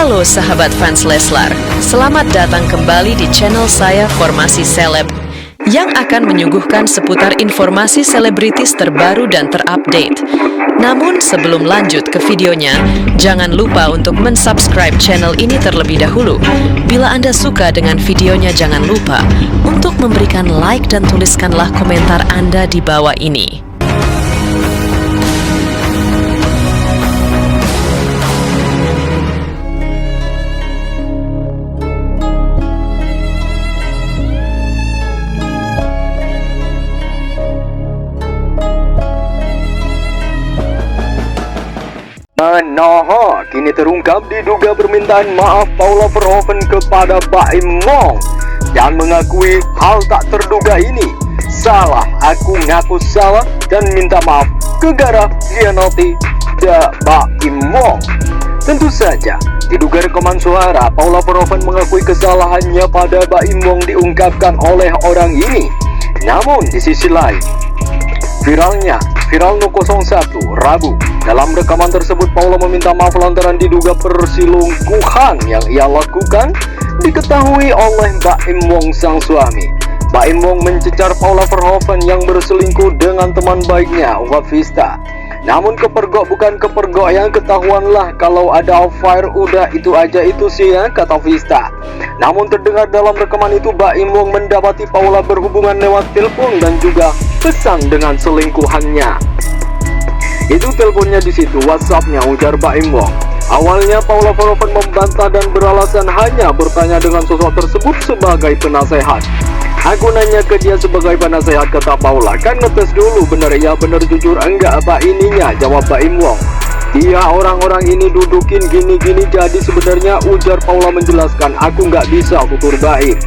Halo sahabat fans Leslar, selamat datang kembali di channel saya Formasi Seleb yang akan menyuguhkan seputar informasi selebritis terbaru dan terupdate. Namun sebelum lanjut ke videonya, jangan lupa untuk mensubscribe channel ini terlebih dahulu. Bila Anda suka dengan videonya, jangan lupa untuk memberikan like dan tuliskanlah komentar Anda di bawah ini. Nah, kini terungkap diduga permintaan maaf Paula Verhoeven kepada Baim Wong dan mengakui hal tak terduga ini. Salah, aku ngaku salah dan minta maaf gegara hianati Baim Wong. Tentu saja, diduga rekaman suara Paula Verhoeven mengakui kesalahannya pada Baim Wong diungkapkan oleh orang ini. Namun di sisi lain, Viral No 01 Rabu. Dalam rekaman tersebut Paula meminta maaf lantaran diduga perselingkuhan yang ia lakukan diketahui oleh Baim Wong sang suami. Baim Wong mencecar Paula Verhoeven yang berselingkuh dengan teman baiknya Eva Vista. Namun kepergok bukan kepergok, yang ketahuan lah kalau ada affair, udah itu aja itu sih ya, kata Vista. Namun terdengar dalam rekaman itu Baim Wong mendapati Paula berhubungan lewat telepon dan juga pesan dengan selingkuhannya. Itu teleponnya di situ, WhatsAppnya, ujar Baim Wong. Awalnya Paula Verhoeven membantah dan beralasan hanya bertanya dengan sosok tersebut sebagai penasehat. Aku nanya ke dia sebagai penasehat, kata Paula, kan ngetes dulu bener ya, bener jujur enggak apa ininya, jawab Baim Wong. Dia orang-orang ini dudukin gini-gini, jadi sebenarnya, ujar Paula menjelaskan, aku nggak bisa tutur Baim.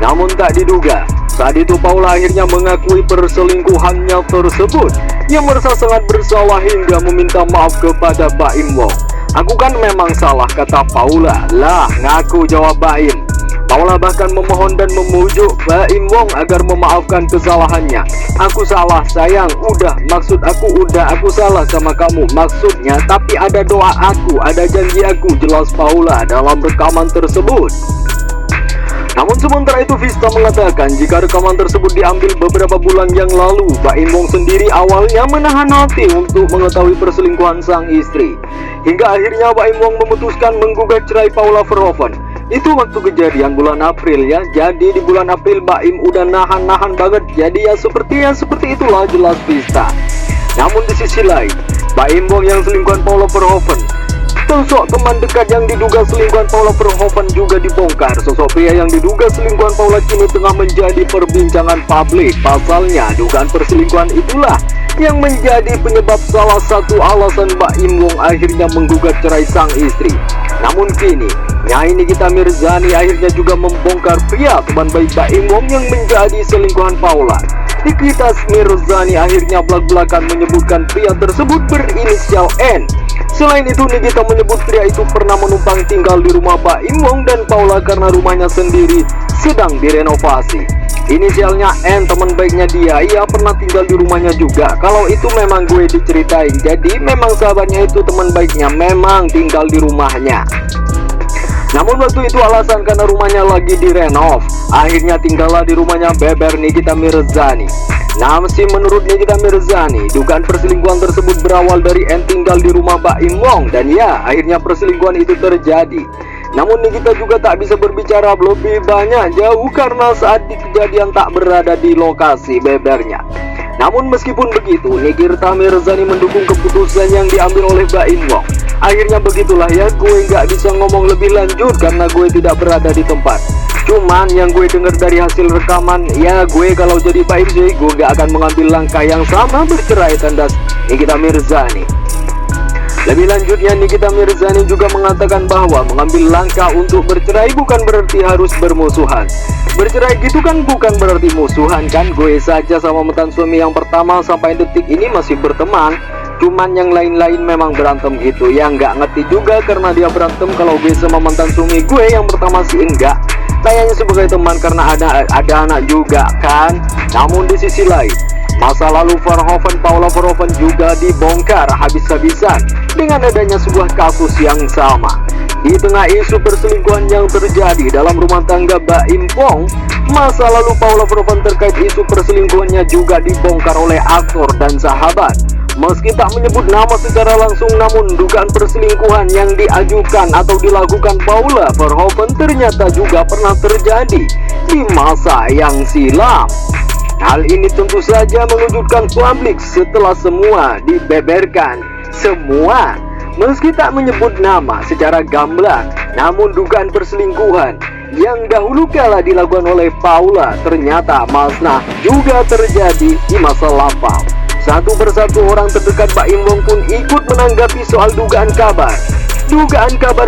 Namun tak diduga, saat itu Paula akhirnya mengakui perselingkuhannya tersebut. Ia merasa sangat bersalah hingga meminta maaf kepada Baim Wong. Aku kan memang salah, kata Paula. Lah, ngaku, jawab Baim. Paula bahkan memohon dan memujuk Baim Wong agar memaafkan kesalahannya. Aku salah sayang, udah, maksud aku udah, aku salah sama kamu maksudnya, tapi ada doa aku, ada janji aku, jelas Paula dalam rekaman tersebut. Namun sementara itu Vista mengatakan jika rekaman tersebut diambil beberapa bulan yang lalu, Baim Wong sendiri awalnya menahan hati untuk mengetahui perselingkuhan sang istri. Hingga akhirnya Baim Wong memutuskan menggugat cerai Paula Verhoeven. Itu waktu kejadian bulan April ya. Jadi di bulan April Baim udah nahan-nahan banget. Jadi ya seperti itulah, jelas Vista. Namun di sisi lain, Baim Wong yang selingkuhan Paula Verhoeven, sosok teman dekat yang diduga selingkuhan Paula Verhoeven juga dibongkar. Sosok pria yang diduga selingkuhan Paula kini tengah menjadi perbincangan publik. Pasalnya, dugaan perselingkuhan itulah yang menjadi penyebab salah satu alasan Baim Wong akhirnya menggugat cerai sang istri. Namun kini, Nyai Nikita Mirzani akhirnya juga membongkar pria teman baik Baim Wong yang menjadi selingkuhan Paula. Nikita Mirzani akhirnya belak-belakan menyebutkan pria tersebut berinisial N. Selain itu, Nikita menyebut pria itu pernah menumpang tinggal di rumah Baim Wong dan Paula karena rumahnya sendiri sedang direnovasi. Inisialnya N, teman baiknya dia, ia pernah tinggal di rumahnya juga. Kalau itu memang gue diceritain, jadi memang sahabatnya itu teman baiknya memang tinggal di rumahnya. Namun waktu itu alasan karena rumahnya lagi direnov. Akhirnya tinggallah di rumahnya beber Nikita Mirzani. Nah, meski menurut Nikita Mirzani, dugaan perselingkuhan tersebut berawal dari N tinggal di rumah Baim Wong, dan ya, akhirnya perselingkuhan itu terjadi. Namun Nikita juga tak bisa berbicara lebih banyak jauh karena saat di kejadian tak berada di lokasi bebernya. Namun meskipun begitu, Nikita Mirzani mendukung keputusan yang diambil oleh Baim Wong. Akhirnya begitulah ya, gue nggak bisa ngomong lebih lanjut karena gue tidak berada di tempat. Cuman yang gue dengar dari hasil rekaman, ya gue kalau jadi Baim sih, gue gak akan mengambil langkah yang sama bercerai, tandas Nikita Mirzani. Lebih lanjutnya, Nikita Mirzani juga mengatakan bahwa mengambil langkah untuk bercerai bukan berarti harus bermusuhan. Bercerai gitu kan bukan berarti musuhan kan. Gue saja sama mantan suami yang pertama sampai detik ini masih berteman. Cuman yang lain-lain memang berantem gitu. Ya nggak ngerti juga karena dia berantem. Kalau gue sama mantan suami gue yang pertama sih enggak, kayaknya sebagai teman karena ada anak juga kan. Namun di sisi lain, masa lalu Paula Verhoeven juga dibongkar habis-habisan dengan adanya sebuah kasus yang sama. Di tengah isu perselingkuhan yang terjadi dalam rumah tangga Baim Wong, masa lalu Paula Verhoeven terkait isu perselingkuhannya juga dibongkar oleh aktor dan sahabat. Meski tak menyebut nama secara langsung, namun dugaan perselingkuhan yang diajukan atau dilakukan Paula Verhoeven ternyata juga pernah terjadi di masa yang silam. Hal ini tentu saja mengejutkan publik setelah semua dibeberkan. Semua, meski tak menyebut nama secara gamblang, namun dugaan perselingkuhan yang dahulu kala dilakukan oleh Paula ternyata musnah juga terjadi di masa lampau. Satu persatu orang terdekat Baim Wong pun ikut menanggapi soal dugaan kabar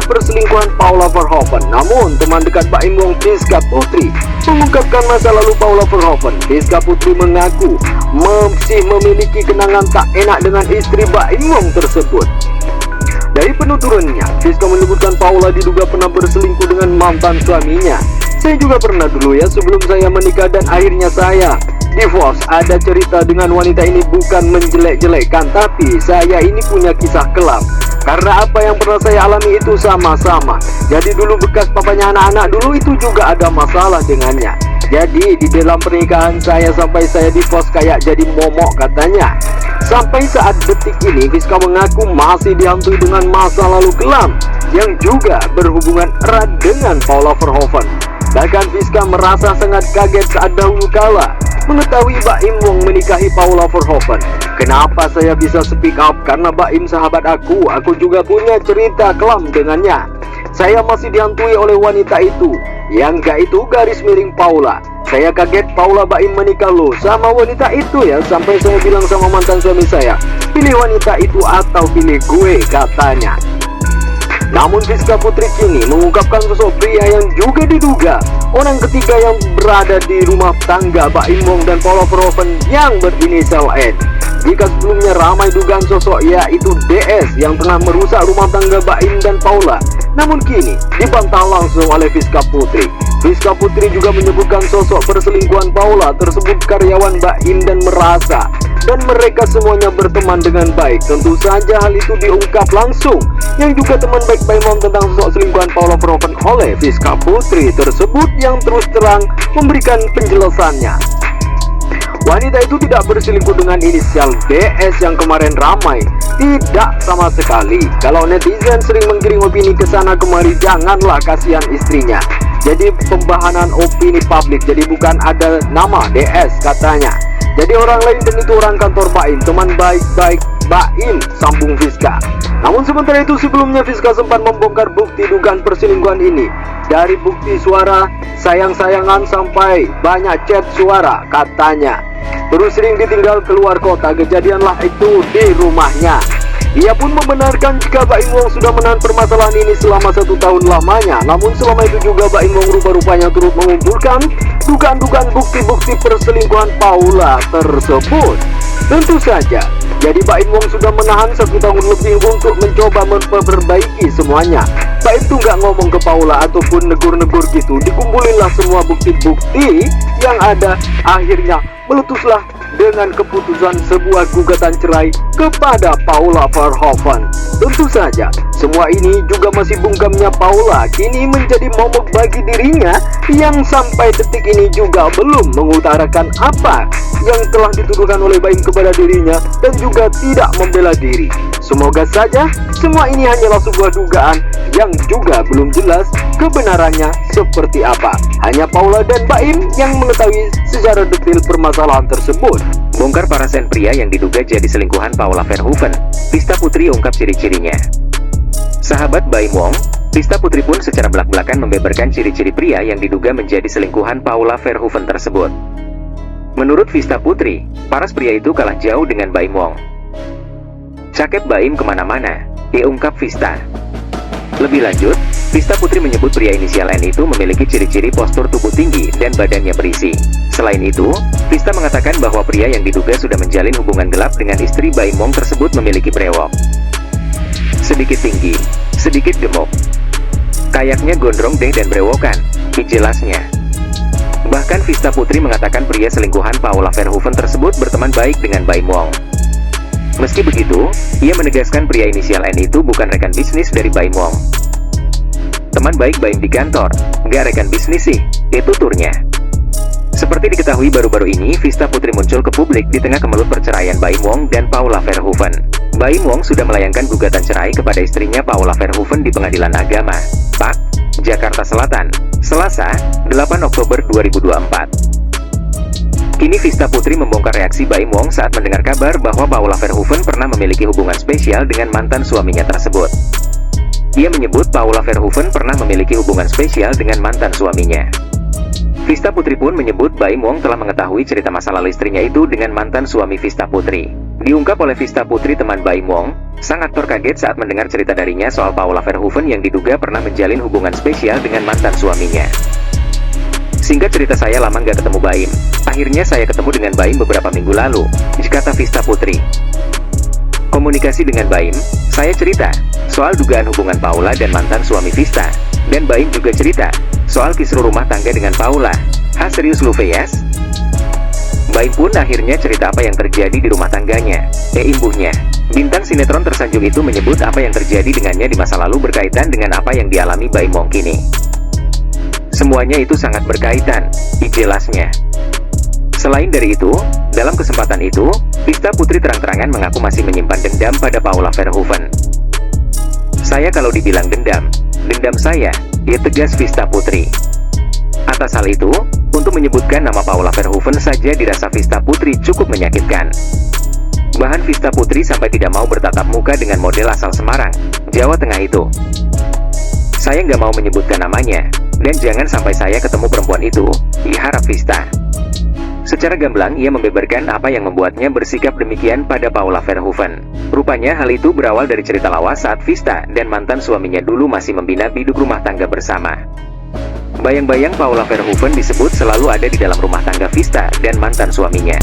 perselingkuhan Paula Verhoeven. Namun teman dekat Baim Wong, Priska Putri, mengungkapkan masa lalu Paula Verhoeven. Priska Putri mengaku masih memiliki kenangan tak enak dengan istri Baim Wong tersebut. Dari penuturannya, Priska menyebutkan Paula diduga pernah berselingkuh dengan mantan suaminya. Saya juga pernah dulu ya, sebelum saya menikah dan akhirnya saya divorce. Ada cerita dengan wanita ini, bukan menjelek-jelekkan, tapi saya ini punya kisah kelam. Karena apa yang pernah saya alami itu sama-sama. Jadi dulu bekas papanya anak-anak dulu itu juga ada masalah dengannya. Jadi di dalam pernikahan saya sampai saya divorce kayak jadi momok katanya. Sampai saat detik ini Priska mengaku masih dihantui dengan masa lalu kelam yang juga berhubungan erat dengan Paula Verhoeven. Bahkan Priska merasa sangat kaget saat dahulu kala mengetahui Baim Wong menikahi Paula Verhoeven. Kenapa saya bisa speak up? Karena Baim sahabat aku juga punya cerita kelam dengannya. Saya masih dihantui oleh wanita itu, yang gak itu garis miring Paula. Saya kaget Paula Baim menikah loh sama wanita itu ya. Sampai saya bilang sama mantan suami saya, pilih wanita itu atau pilih gue katanya. Namun Priska Putri kini mengungkapkan sosok pria yang juga diduga orang ketiga yang berada di rumah tangga Baim Wong dan Paula Verhoeven yang berinisial N. Jika sebelumnya ramai dugaan sosok yaitu DS yang tengah merusak rumah tangga Baim dan Paula, namun kini dibantah langsung oleh Priska Putri. Priska Putri juga menyebutkan sosok perselingkuhan Paula tersebut karyawan Baim dan merasa dan mereka semuanya berteman dengan baik. Tentu saja hal itu diungkap langsung yang juga teman baik Baim Wong tentang sosok selingkuhan Paula Verhoeven oleh Priska Putri tersebut yang terus terang memberikan penjelasannya. Wanita itu tidak berselingkuh dengan inisial DS yang kemarin ramai. Tidak sama sekali. Kalau netizen sering menggiring opini ke sana kemari, janganlah, kasihan istrinya. Jadi pembahanan opini publik, jadi bukan ada nama DS katanya. Jadi orang lain dan itu orang kantor Baim, teman baik-baik Baim, sambung Priska. Namun sementara itu sebelumnya Priska sempat membongkar bukti dugaan perselingkuhan ini. Dari bukti suara sayang-sayangan sampai banyak chat suara katanya. Terus sering ditinggal keluar kota, kejadianlah itu di rumahnya. Ia pun membenarkan jika Baim Wong sudah menahan permasalahan ini selama 1 tahun lamanya. Namun selama itu juga Baim Wong rupa-rupanya turut mengumpulkan dugaan-dugaan bukti-bukti perselingkuhan Paula tersebut. Tentu saja, jadi Baim Wong sudah menahan 1 tahun lebih untuk mencoba memperbaiki semuanya. Baim tuh nggak ngomong ke Paula ataupun negur-negur gitu. Dikumpulinlah semua bukti-bukti yang ada, akhirnya meletuslah dengan keputusan sebuah gugatan cerai kepada Paula Verhoeven. Tentu saja, semua ini juga masih bungkamnya Paula kini menjadi momok bagi dirinya yang sampai detik ini juga belum mengutarakan apa yang telah dituduhkan oleh Baim kepada dirinya dan juga tidak membela diri. Semoga saja semua ini hanyalah sebuah dugaan yang juga belum jelas kebenarannya seperti apa. Hanya Paula dan Baim yang mengetahui secara detail permasalahan tersebut. Bongkar parasen pria yang diduga jadi selingkuhan Paula Verhoeven. Priska Putri ungkap ciri-cirinya. Sahabat Baim Wong, Priska Putri pun secara belak-belakan membeberkan ciri-ciri pria yang diduga menjadi selingkuhan Paula Verhoeven tersebut. Menurut Priska Putri, paras pria itu kalah jauh dengan Baim Wong. Cakep Baim kemana-mana, diungkap Priska. Lebih lanjut, Priska Putri menyebut pria inisial N itu memiliki ciri-ciri postur tubuh tinggi dan badannya berisi. Selain itu, Priska mengatakan bahwa pria yang diduga sudah menjalin hubungan gelap dengan istri Baim Wong tersebut memiliki brewok. Sedikit tinggi, sedikit gemuk. Kayaknya gondrong deh dan brewokan, jelasnya. Bahkan Priska Putri mengatakan pria selingkuhan Paula Verhoeven tersebut berteman baik dengan Baim Wong. Meski begitu, ia menegaskan pria inisial N itu bukan rekan bisnis dari Baim Wong. Teman baik Baim di kantor, gak rekan bisnis sih, itu turnya. Seperti diketahui baru-baru ini, Vista Putri muncul ke publik di tengah kemelut perceraian Baim Wong dan Paula Verhoeven. Baim Wong sudah melayangkan gugatan cerai kepada istrinya Paula Verhoeven di Pengadilan Agama, PAK, Jakarta Selatan, Selasa, 8 Oktober 2024. Kini Vista Putri membongkar reaksi Baim Wong saat mendengar kabar bahwa Paula Verhoeven pernah memiliki hubungan spesial dengan mantan suaminya tersebut. Ia menyebut Paula Verhoeven pernah memiliki hubungan spesial dengan mantan suaminya. Vista Putri pun menyebut Baim Wong telah mengetahui cerita masa lalu istrinya itu dengan mantan suami Vista Putri. Diungkap oleh Vista Putri, teman Baim Wong, sang aktor kaget saat mendengar cerita darinya soal Paula Verhoeven yang diduga pernah menjalin hubungan spesial dengan mantan suaminya. Singkat cerita, saya lama nggak ketemu Baim. Akhirnya saya ketemu dengan Baim beberapa minggu lalu, kata Vista Putri. Komunikasi dengan Baim, saya cerita soal dugaan hubungan Paula dan mantan suami Vista. Dan Baim juga cerita soal kisruh rumah tangga dengan Paula. Hah, serius lu, Feyas? Baim pun akhirnya cerita apa yang terjadi di rumah tangganya. Imbuhnya, bintang sinetron tersanjung itu menyebut apa yang terjadi dengannya di masa lalu berkaitan dengan apa yang dialami Baim Wong kini. Semuanya itu sangat berkaitan, jelasnya. Selain dari itu, dalam kesempatan itu, Vista Putri terang-terangan mengaku masih menyimpan dendam pada Paula Verhoeven. Saya kalau dibilang dendam saya, ya, tegas Vista Putri. Atas hal itu, untuk menyebutkan nama Paula Verhoeven saja dirasa Vista Putri cukup menyakitkan. Bahkan Vista Putri sampai tidak mau bertatap muka dengan model asal Semarang, Jawa Tengah itu. Saya nggak mau menyebutkan namanya, dan jangan sampai saya ketemu perempuan itu, harap Vista. Secara gamblang ia membeberkan apa yang membuatnya bersikap demikian pada Paula Verhoeven. Rupanya hal itu berawal dari cerita lawas saat Vista dan mantan suaminya dulu masih membina biduk rumah tangga bersama. Bayang-bayang Paula Verhoeven disebut selalu ada di dalam rumah tangga Vista dan mantan suaminya.